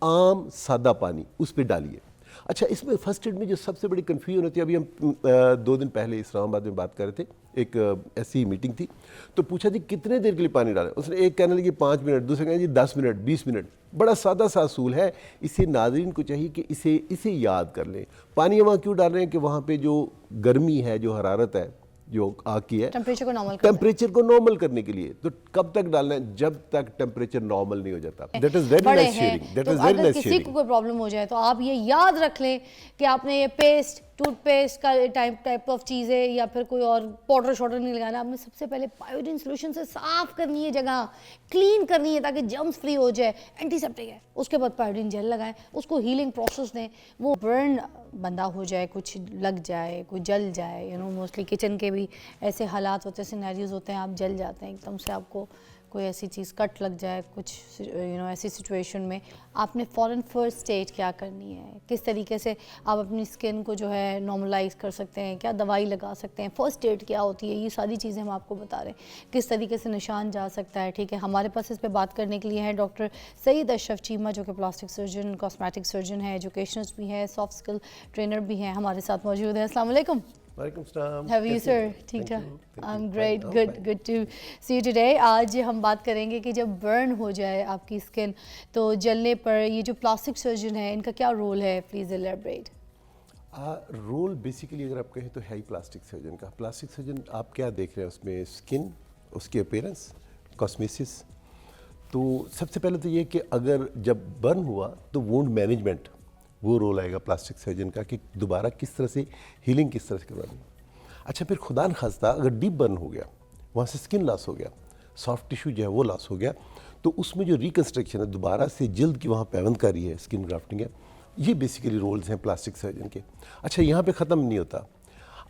आम सादा पानी उस पर डालिए। अच्छा, इसमें फर्स्ट एड में जो सबसे बड़ी कन्फ्यूजन होती है, अभी हम 2 दिन पहले इस्लामाबाद में बात कर रहे थे, एक ऐसी ही मीटिंग थी, तो पूछा जी कितने देर के लिए पानी डालें। उसने एक कहने लगी 5 मिनट, दूसरे कहने जी 10 मिनट 20 मिनट। बड़ा सादा सा असूल है, इसे नाज़रीन को चाहिए कि इसे याद कर लें। पानी वहाँ क्यों डाल रहे हैं कि वहाँ पे जो गर्मी है, जो हरारत है, जो आग की है, टेम्परेचर को नॉर्मल करने के लिए। तो कब तक डालना है? जब तक टेम्परेचर नॉर्मल नहीं हो जाता। That is very nice sharing, that is very nice sharing. किसी को कोई प्रॉब्लम हो जाए तो आप ये याद रख लें कि आपने ये पेस्ट, टूथपेस्ट का टाइप ऑफ चीज़ें या फिर कोई और पाउडर शॉडर नहीं लगाना। आपने सबसे पहले पायोडीन सोल्यूशन से साफ करनी है, जगह क्लीन करनी है ताकि जर्म्स फ्री हो जाए। एंटीसेप्टिक है, उसके बाद पायोडीन जेल लगाएं, उसको हीलिंग प्रोसेस दें, वो बर्न बंदा हो जाए, कुछ लग जाए, कोई जल जाए। मोस्टली किचन के भी ऐसे हालात होते हैं, सिनेरियोज होते हैं, आप जल जाते हैं एकदम से, आपको कोई ऐसी चीज़ कट लग जाए, कुछ ऐसी सिचुएशन में आपने फ़ौरन फर्स्ट एड क्या करनी है, किस तरीके से आप अपनी स्किन को जो है नॉर्मलाइज कर सकते हैं, क्या दवाई लगा सकते हैं, फर्स्ट एड क्या होती है, ये सारी चीज़ें हम आपको बता रहे हैं, किस तरीके से निशान जा सकता है। ठीक है, हमारे पास इस पर बात करने के लिए हैं डॉक्टर सईद अशरफ चीमा, जो कि प्लास्टिक सर्जन, कॉस्मेटिक सर्जन है, एजुकेशनिस्ट भी है, सॉफ्ट स्किल ट्रेनर भी हैं, हमारे साथ मौजूद हैं। अस्सलाम वालेकुम। How are you, sir? ठीक ठाक? I'm great, good to see you today. आज हम बात करेंगे कि जब बर्न हो जाए आपकी स्किन, तो जलने पर ये जो प्लास्टिक सर्जन है, इनका क्या रोल है? Please elaborate. रोल बेसिकली अगर आप कहें तो है ही प्लास्टिक सर्जन का। प्लास्टिक सर्जन आप क्या देख रहे हैं उसमें? स्किन, उसकी अपीयरेंस, कॉस्मेसिस। तो सबसे पहले तो ये कि अगर जब बर्न हुआ तो वुंड मैनेजमेंट, वो रोल आएगा प्लास्टिक सर्जन का कि दोबारा किस तरह से हीलिंग किस तरह से करवानी। अच्छा, फिर खुदा न खास्ता अगर डीप बर्न हो गया, वहाँ से स्किन लॉस हो गया, सॉफ्ट टिश्यू जो है वो लॉस हो गया, तो उसमें जो रिकन्स्ट्रक्शन है, दोबारा से जल्द की वहाँ पैवंदकारी है, स्किन ग्राफ्टिंग है, ये बेसिकली रोल्स हैं प्लास्टिक सर्जन के। अच्छा, यहाँ पर ख़त्म नहीं होता।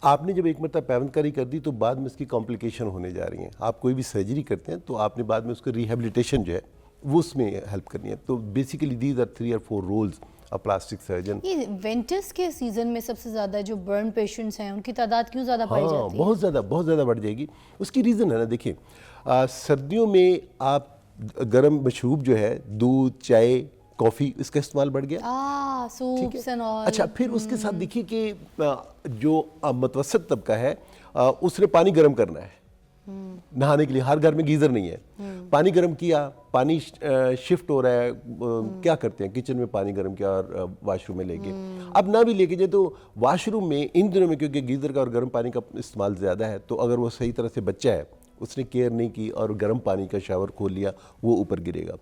आपने जब एक मरतबा पैवंदकारी कर दी तो बाद में उसकी कॉम्प्लिकेशन होने जा रही हैं। आप कोई भी सर्जरी करते हैं तो आपने बाद में उसका रिहेबिलिटेशन जो है वो उसमें हेल्प करनी है। तो basically these are 3 or 4 roles plastic surgeon. ये विंटर्स के सीजन में सबसे ज़्यादा जो बर्न पेशेंट्स हैं, उनकी तादाद क्यों ज़्यादा पाई जाती है? बहुत ज़्यादा बढ़ जाएगी। उसकी रीज़न है ना, देखिए सर्दियों में आप गर्म मशरूब जो है, दूध, चाय, कॉफ़ी, इसका इस्तेमाल बढ़ गया। Soups and all. अच्छा, फिर उसके साथ देखिए कि जो मतवसत तबका है, उसने पानी गर्म करना है नहाने के लिए। हर घर में गीज़र नहीं है, पानी गर्म किया, पानी शिफ्ट हो रहा है, क्या करते हैं, किचन में पानी गर्म किया और वाशरूम में ले गए। अब ना भी लेके जाए तो वाशरूम में इन दिनों में, क्योंकि गीज़र का और गर्म पानी का इस्तेमाल ज़्यादा है, तो अगर वो सही तरह से बच्चा है, उसने केयर नहीं की और गर्म पानी का शावर खोल लिया, वो ऊपर गिरेगा।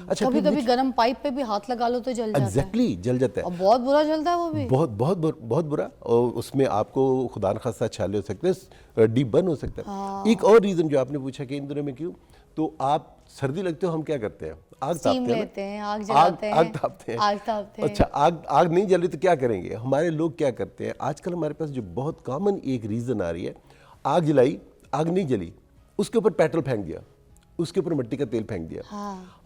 अच्छा, कभी गर्म पाइप पे भी हाथ लगा लो तो जल जाता है। एग्जैक्टली, जल जाता है और बहुत बुरा जलता है वो भी, बहुत बुरा। और उसमें आपको खुदा न खास्ता छाले हो सकते हैं, डीप बर्न हो सकता है। एक और रीज़न जो आपने पूछा कि इन दिनों में क्यों, तो आप सर्दी लगते हो, हम क्या करते हैं? आग तापते हैं, आग जलाते हैं, आग तापते हैं। अच्छा, आग नहीं जल रही तो क्या करेंगे? हमारे लोग क्या करते हैं आजकल, हमारे पास जो बहुत कॉमन एक रीज़न आ रही है, आग जलाई, आग नहीं जली, उसके ऊपर पेट्रोल फेंक दिया, उसके ऊपर मिट्टी का तेल फेंक दिया।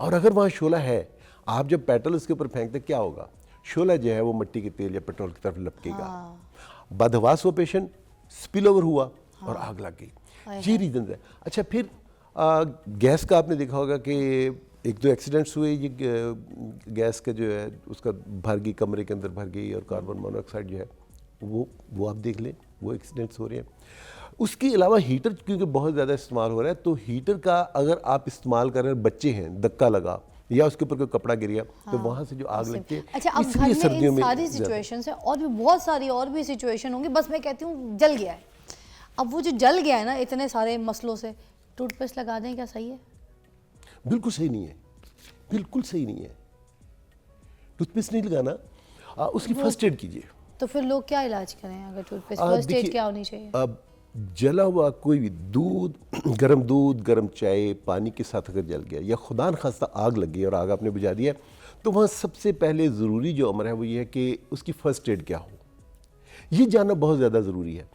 और अगर वहाँ शोला है, आप जब पेट्रोल उसके ऊपर फेंकते क्या होगा? शोला जो है वो मिट्टी के तेल या पेट्रोल की तरफ लपकेगा। बदहवास वो पेशेंट, स्पिल ओवर हुआ और आग लग गई। ये रीज़न है। अच्छा, फिर गैस का आपने देखा होगा कि एक दो एक्सीडेंट्स हुए, ये गैस का जो है उसका भर गई, कमरे के अंदर भर गई, और कार्बन मोनोऑक्साइड जो है वो आप देख लें, वो एक्सीडेंट्स हो रहे हैं। उसके अलावा हीटर क्योंकि बहुत ज़्यादा इस्तेमाल हो रहा है, तो हीटर का अगर आप इस्तेमाल कर रहे हैं, बच्चे हैं, धक्का लगा या उसके ऊपर कोई कपड़ा गिर गया, तो वहाँ से जो आग लगती है। अच्छा, अब घर में इन सारी सिचुएशंस है, और भी बहुत सारी और भी सिचुएशन होंगी, बस मैं कहती हूँ जल गया है। अब वो जो जल गया है ना इतने सारे मसलों से, टूथपेस्ट लगा दें, क्या सही है? बिल्कुल सही नहीं है, बिल्कुल सही नहीं है। टूथपेस्ट नहीं लगाना, उसकी फर्स्ट एड कीजिए। तो फिर लोग क्या इलाज करें अगर टूथपेस्ट? फर्स्ट एड क्या होनी चाहिए? अब जला हुआ कोई भी दूध, गर्म चाय, पानी के साथ अगर जल गया या खुदा न खास्ता आग लग गई और आग आपने बुझा दिया, तो वहाँ सबसे पहले ज़रूरी जो अमर है वो ये है कि उसकी फ़र्स्ट एड क्या हो, ये जानना बहुत ज़्यादा ज़रूरी है।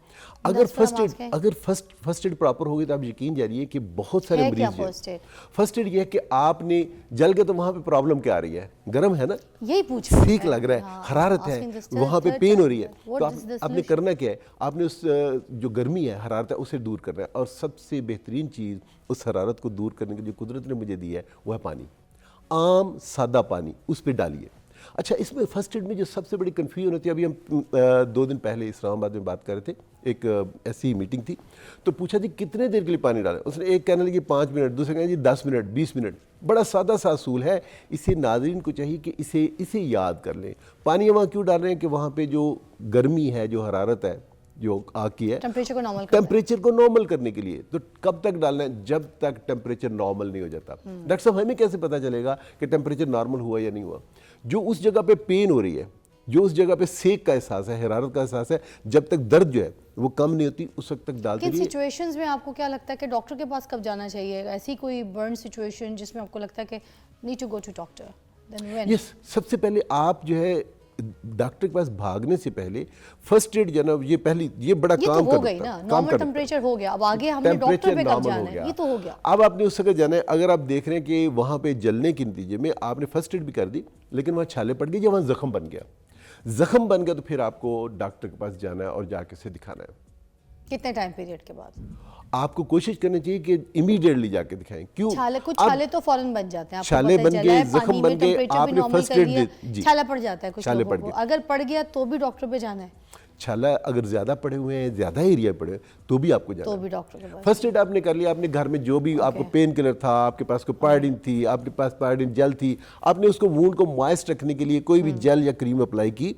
अगर फर्स्ट एड प्रॉपर होगी तो आप यकीन जानिए कि बहुत सारे मरीज, फर्स्ट एड ये है कि आपने जल गए तो वहाँ पे प्रॉब्लम क्या आ रही है? गर्म है ना, यही पूछ, सीख लग रहा है, हरारत है, वहाँ पे पेन हो रही है, तो आपने करना क्या है? आपने उस जो गर्मी है, हरारत है, उसे दूर करना है। और सबसे बेहतरीन चीज़ उस हरारत को दूर करने की जो कुदरत ने मुझे दी है वो है पानी। आम सादा पानी उस पर डालिए। अच्छा, इसमें फर्स्ट एड में जो सबसे बड़ी कन्फ्यूजन होती है, अभी हम 2 दिन पहले इस्लामाबाद में बात कर रहे थे, एक ऐसी मीटिंग थी, तो पूछा जी कितने देर के लिए पानी डालें, उसने एक कहने लगी 5 मिनट, दूसरे कहने जी 10 मिनट 20 मिनट। बड़ा सादा सा असूल है, इसे नाज़रीन को चाहिए कि इसे याद कर लें। पानी वहाँ क्यों डाल रहे हैं कि वहाँ पे जो गर्मी है, जो हरारत है, जो आग की है, टेम्परेचर को नॉर्मल करने के लिए। तो कब तक डालना है? जब तक टेम्परेचर नॉर्मल नहीं हो जाता। डॉक्टर साहब, हमें कैसे पता चलेगा कि टेम्परेचर नॉर्मल हुआ या नहीं हुआ? जो उस जगह पे पेन हो रही है, जो उस जगह पे सेक का एहसास है, हरारत का एहसास है, जब तक दर्द जो है वो कम नहीं होती, उस वक्त तक डालते रहिए। किन सिचुएशंस में आपको क्या लगता है कि डॉक्टर के पास कब जाना चाहिए? ऐसी कोई बर्न सिचुएशन जिसमें आपको लगता है कि need to go to doctor? Then when? Yes, सबसे पहले आप जो है डॉक्टर के पास भागने से पहले फर्स्ट एड जो है ना, ये बड़ा ये काम तो हो गई ना, नॉर्मल टेम्परेचर हो गया, अब आगे हमने डॉक्टर पे कब जाना है? ये तो हो गया। अब आपने उस जगह जाना है। अगर आप देख रहे हैं कि वहाँ पे जलने के नतीजे में आपने फर्स्ट एड भी कर दी, लेकिन वहाँ छाले पड़ गए या वहाँ जख्म बन गया, तो फिर आपको डॉक्टर के पास जाना है और जाके से दिखाना है। कितने टाइम पीरियड के बाद? आपको कोशिश करनी चाहिए कि इमीडिएटली जाके दिखाएं। क्यों? छाले तो फौरन बन जाते हैं, छाले बन गए, जख्म बन गए, आपने फर्स्ट एड दी, छाला पड़ जाता है कुछ लोगों को। अगर पड़ गया तो भी डॉक्टर पे जाना है। छाला अगर ज्यादा पड़े हुए हैं, ज्यादा एरिया पड़े, तो भी आपको जाना, तो भी डॉक्टर के पास। फर्स्ट एड आपने कर लिया, आपने घर में जो भी आपको पेन किलर था, आपके पास कोई पायोडीन थी, आपके पास पायोडीन जेल थी, आपने उसको वूंड को मॉइस्ट रखने के लिए कोई भी जेल या क्रीम अप्लाई की,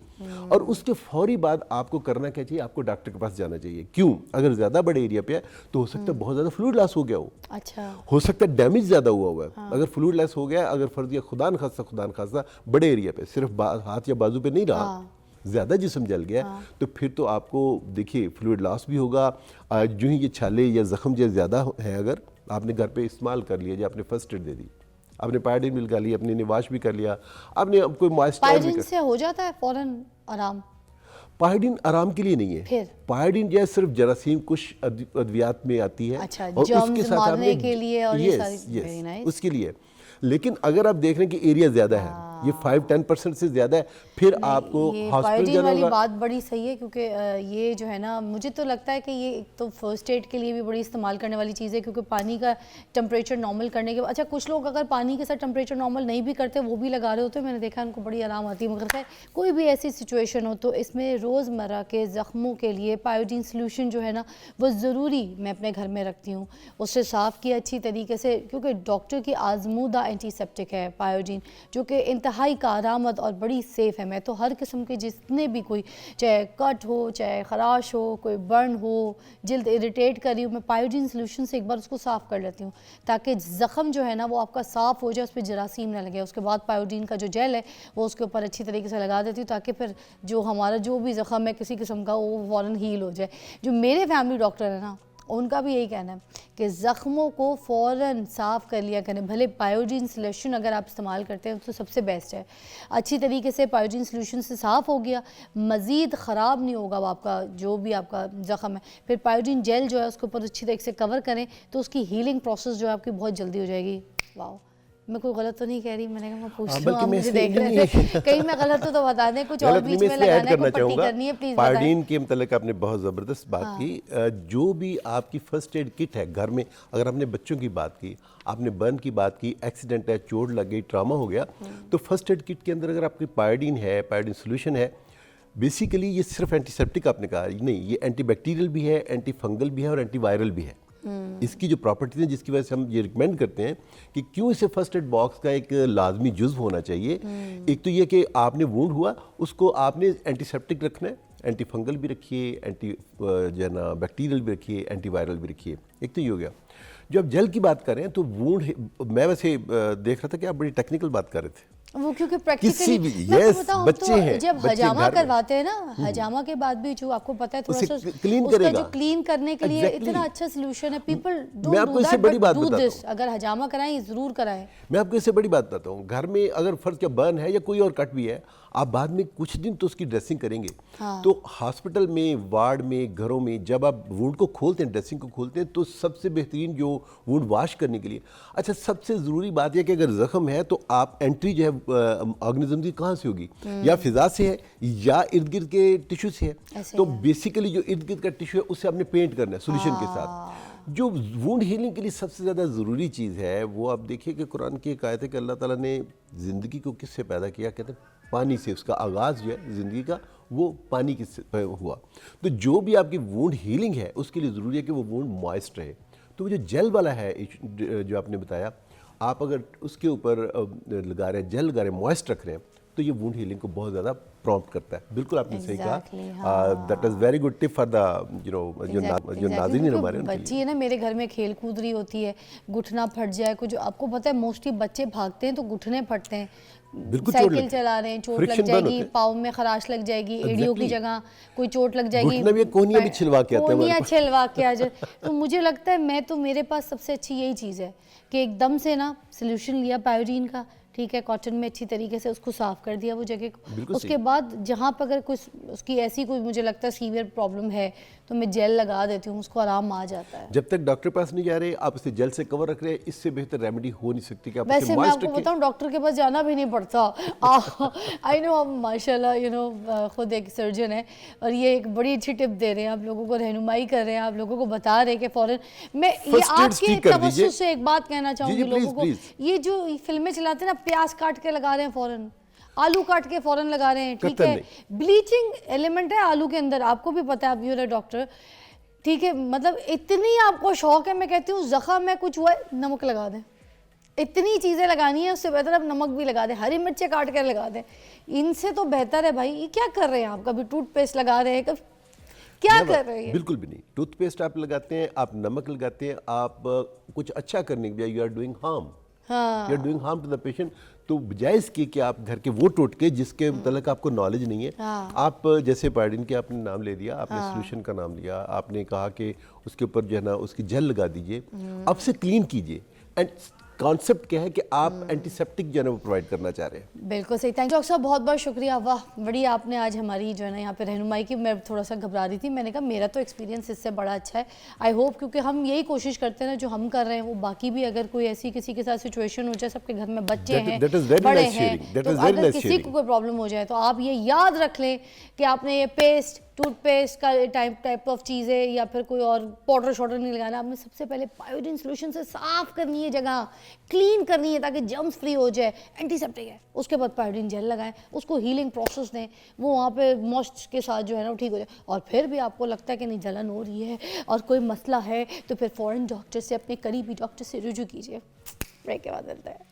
और उसके फौरी बाद आपको करना क्या चाहिए? आपको डॉक्टर के पास जाना चाहिए। क्यों? अगर ज्यादा बड़े एरिया पे है तो हो सकता है बहुत ज्यादा फ्लूइड लॉस हो गया हो, अच्छा, हो सकता है डैमेज ज्यादा हुआ है। अगर फ्लूइड लॉस हो गया, अगर फर्ज किया खुदा न खास्ता बड़े एरिया पे, सिर्फ हाथ या बाजू पे नहीं रहा, ज़्यादा जिस्म जल गया, तो फिर तो आपको देखिए फ्लूइड लॉस भी होगा। जो ही ये छाले या जख्म जो ज़्यादा है, अगर आपने घर पे इस्तेमाल कर लिया, जो आपने फर्स्ट एड दे दी, आपने पायोडीन भी लगा लिया, अपने निवाश भी कर लिया, आपने कोई मॉइस्चराइजर भी कर, से हो जाता है फौरन आराम? पायोडीन आराम के लिए नहीं है। फिर पायोडीन जो है सिर्फ जरासीम कुछ अद्वियात में आती है, अच्छा, और उसके साथ मारने के लिए और ये सारी, उसके लिए। लेकिन अगर आप देख रहे हैं कि एरिया ज्यादा है, ये 5-10% से ज्यादा है, फिर आपको हॉस्पिटल जाना वाली बात बड़ी सही है, क्योंकि ये जो है ना, मुझे तो लगता है कि ये एक तो फर्स्ट एड के लिए भी बड़ी इस्तेमाल करने वाली चीज़ है, क्योंकि पानी का टेम्परेचर नॉर्मल करने के बाद, अच्छा कुछ लोग अगर पानी के साथ टेम्परेचर नॉर्मल नहीं भी करते, वो भी लगा रहे होते हैं, मैंने देखा उनको बड़ी आराम आती है। मगर खैर कोई भी ऐसी सिचुएशन हो तो इसमें रोज़मर्रा के ज़ख्मों के लिए पायोडीन सोल्यूशन जो है ना, वो ज़रूरी मैं अपने घर में रखती हूँ। उससे साफ़ किया अच्छी तरीके से, क्योंकि डॉक्टर की आजमूदा एंटीसेप्टिक है पायोडीन, जो कि इंतहाई कारआमद और बड़ी सेफ़ है। मैं तो हर किस्म के जितने भी कोई, चाहे कट हो, चाहे खराश हो, कोई बर्न हो, जल्द इरिटेट कर रही हूँ, मैं पायोडीन सोल्यूशन से एक बार उसको साफ़ कर लेती हूँ, ताकि ज़ख़म जो है ना वो आपका साफ़ हो जाए, उस पर जरासीम ना लगे। उसके बाद पायोडीन का जो जेल है वो उसके ऊपर अच्छी तरीके से लगा देती हूँ, ताकि फिर जो हमारा जो भी ज़ख़म है किसी किस्म का, वो फ़ौरन हील हो जाए। जो मेरे फैमिली डॉक्टर है ना, उनका भी यही कहना है कि ज़ख्मों को फ़ौरन साफ़ कर लिया करें, भले पायोडीन सोल्यूशन अगर आप इस्तेमाल करते हैं तो सबसे बेस्ट है। अच्छी तरीके से पायोडीन सोल्यूशन से साफ़ हो गया, मज़ीद ख़राब नहीं होगा आपका जो भी आपका ज़ख़म है। फिर पायोडीन जेल जो है उसके ऊपर अच्छी तरीके से कवर करें, तो उसकी हीलिंग प्रोसेस जो है आपकी बहुत जल्दी हो जाएगी। वाह, मैं कोई गलत तो नहीं कह रही? मैंने कहा मैं पूछ लूं, आप मुझे देख रहे थे कहीं मैं गलत तो बता दें, कुछ और बीच में लगाना है, कोई पट्टी करनी है, प्लीज बताएं। पायोडीन के मतलब आपने बहुत ज़बरदस्त बात की। जो भी आपकी फर्स्ट एड किट है घर में, अगर आपने बच्चों की बात की, आपने बर्न की बात की, एक्सीडेंट है, चोट लग गई, ट्रामा हो गया, तो फर्स्ट एड किट के अंदर अगर आपकी पायोडीन है, पायोडीन सोल्यूशन है, बेसिकली ये सिर्फ एंटीसेप्टिक आपने कहा नहीं, ये एंटीबैक्टीरियल भी है, एंटी फंगल भी है और एंटीवायरल भी है। इसकी जो प्रॉपर्टीज हैं जिसकी वजह से हम ये रिकमेंड करते हैं कि क्यों इसे फर्स्ट एड बॉक्स का एक लाजमी जुज़्व होना चाहिए। एक तो ये कि आपने वुंड हुआ, उसको आपने एंटीसेप्टिक रखना है, एंटी फंगल भी रखिए, एंटी जो है ना बैक्टीरियल भी रखिए, एंटीवायरल भी रखिए। एक तो ये हो गया। जो आप जेल की बात कर रहे हैं तो वुंड, मैं वैसे देख रहा था कि आप बड़ी टेक्निकल बात कर रहे थे, वो क्योंकि प्रैक्टिकली बच्चे हैं, जब हजामा करवाते हैं ना, हजामा के बाद भी जो आपको पता है थोड़ा सा उसका जो क्लीन करने के लिए इतना अच्छा सोल्यूशन है, people don't do that, but do this. अगर हजामा कराएं जरूर कराएं। मैं आपको इससे बड़ी बात बताता हूँ, घर में अगर फर्ज क्या बर्न है या कोई और कट भी है, आप बाद में कुछ दिन तो उसकी ड्रेसिंग करेंगे। तो हॉस्पिटल में, वार्ड में, घरों में जब आप वुंड को खोलते हैं, ड्रेसिंग को खोलते हैं, तो सबसे बेहतरीन जो वुंड वॉश करने के लिए, अच्छा सबसे ज़रूरी बात यह कि अगर ज़ख्म है तो आप एंट्री जो है ऑर्गेनिज्म की कहाँ से होगी, या फिजा से है या इर्द गिर्द के टिश्यू से है। तो बेसिकली जो इर्द गिर्द का टिश्यू है उसे आपने पेंट करना है सोल्यूशन के साथ। जो वुंड हीलिंग के लिए सबसे ज़्यादा ज़रूरी चीज़ है वो आप देखिए कि कुरान की एक आयत है कि अल्लाह ताला ने ज़िंदगी को किससे पैदा किया, कहते हैं पानी से। उसका आगाज़ जो है ज़िंदगी का वो पानी किससे हुआ। तो जो भी आपकी वुंड हीलिंग है उसके लिए ज़रूरी है कि वो वुंड मॉइस्ट रहे। तो वो जो जेल वाला है जो आपने बताया, आप अगर उसके ऊपर लगा रहे हैं, जेल लगा रहे हैं, मॉइस्ट रख रहे हैं, तो ये वुंड हीलिंग को बहुत ज़्यादा प्रॉम्प्ट करता है। बिल्कुल आपने सही कहा। That is very good tip for the जो नाज़रीन हमारे बच्ची है ना मेरे घर में खेल कूद रही होती है, घुटना फट जाए कुछ, आपको पता है मोस्टली बच्चे भागते हैं तो घुटने फटते हैं, साइकिल चला रहे हैं चोट लग जाएगी, पाँव में खराश लग जाएगी, एड़ियों की जगह कोई चोट लग जाएगी, कोहनियाँ भी छिलवा के आते हैं, कोहनियाँ छिलवा के आ जाए। तो मुझे लगता है मेरे पास सबसे अच्छी यही चीज़ है कि एकदम से ना सोल्यूशन लिया पायोडीन का, ठीक है, कॉटन में अच्छी तरीके से उसको साफ कर दिया वो जगह को, उसके बाद जहाँ पर अगर कुछ उसकी ऐसी कोई मुझे लगता है सीवियर प्रॉब्लम है तो मैं जेल लगा देती हूँ, उसको आराम आ जाता है। जब तक डॉक्टर पास नहीं जा रहे आप उसे जेल से कवर रख रहे हैं, इससे बेहतर रेमेडी हो नहीं सकती कि आप वैसे मैं आपको बताऊँ डॉक्टर के पास जाना भी नहीं पड़ता। आई नो आप माशाल्लाह यू नो खुद एक सर्जन है और ये एक बड़ी अच्छी टिप दे रहे हैं, आप लोगों को रहनुमाई कर रहे हैं, आप लोगों को बता रहे हैं कि फौरन मैं ये आपके तवज्जुह से एक बात कहना चाहूँगी लोगों को, ये जो फिल्में चलाते हैं ना, प्याज काट के लगा रहे हैं फौरन, आलू काट के फौरन लगा रहे हैं, ठीक है, ब्लीचिंग एलिमेंट है आलू के अंदर, आपको भी पता है, आप यूर डॉक्टर, ठीक है, मतलब इतनी आपको शौक है, मैं कहती हूँ जख्म है कुछ हुआ है नमक लगा दें, इतनी चीज़ें लगानी है, उससे बेहतर आप नमक भी लगा दें, हरी मिर्चें काट कर लगा दें, इनसे तो बेहतर है भाई। ये क्या कर रहे हैं आप, कभी टूथपेस्ट लगा रहे हैं, कभी क्या कर रहे हैं? बिल्कुल भी नहीं, टूथपेस्ट आप लगाते हैं, आप नमक लगाते हैं, आप कुछ अच्छा करने के लिए you are doing harm, you are doing harm to the patient. तो बजाय इसके कि आप घर के वो टोटके जिसके मतलब आपको नॉलेज नहीं है, आप जैसे पायोडीन के आपने नाम ले दिया, आपने सोल्यूशन का नाम लिया, आपने कहा कि उसके ऊपर जो है ना उसकी जेल लगा दीजिए, अब से क्लीन कीजिए। एंड कॉन्सेप्ट क्या है कि आप एंटीसेप्टिक जो है ना वो प्रोवाइड करना चाह रहे हैं। बिल्कुल सही, थैंक यू डॉक्टर साहब, बहुत बहुत शुक्रिया। वाह बड़ी आपने आज हमारी जो है ना यहाँ पे रहनुमाई की। मैं थोड़ा सा घबरा रही थी, मैंने कहा मेरा तो एक्सपीरियंस इससे बड़ा अच्छा है। आई होप, क्योंकि हम यही कोशिश करते हैं ना जो हम कर रहे हैं वो बाकी भी अगर कोई ऐसी किसी के साथ सिचुएशन हो जाए, सबके घर में बच्चे हैं, बड़े हैं, तो अगर किसी को कोई प्रॉब्लम हो जाए तो आप ये याद रख लें कि आपने ये पेस्ट, टूथपेस्ट का टाइप ऑफ चीज़ें या फिर कोई और पाउडर शॉडर नहीं लगाना, आपने सबसे पहले पायोडीन सोल्यूशन से साफ करनी है, जगह क्लीन करनी है ताकि जर्म्स फ्री हो जाए, एंटीसेप्टिक है। उसके बाद पायोडीन जेल लगाएं, उसको हीलिंग प्रोसेस दें, वो वहाँ पे मॉइस्ट के साथ जो है ना वो ठीक हो जाए। और फिर भी आपको लगता है कि नहीं जलन हो रही है और कोई मसला है तो फिर फ़ौरन डॉक्टर से, अपने करीबी डॉक्टर से रुजू कीजिए। ब्रेक के बाद मिलते हैं।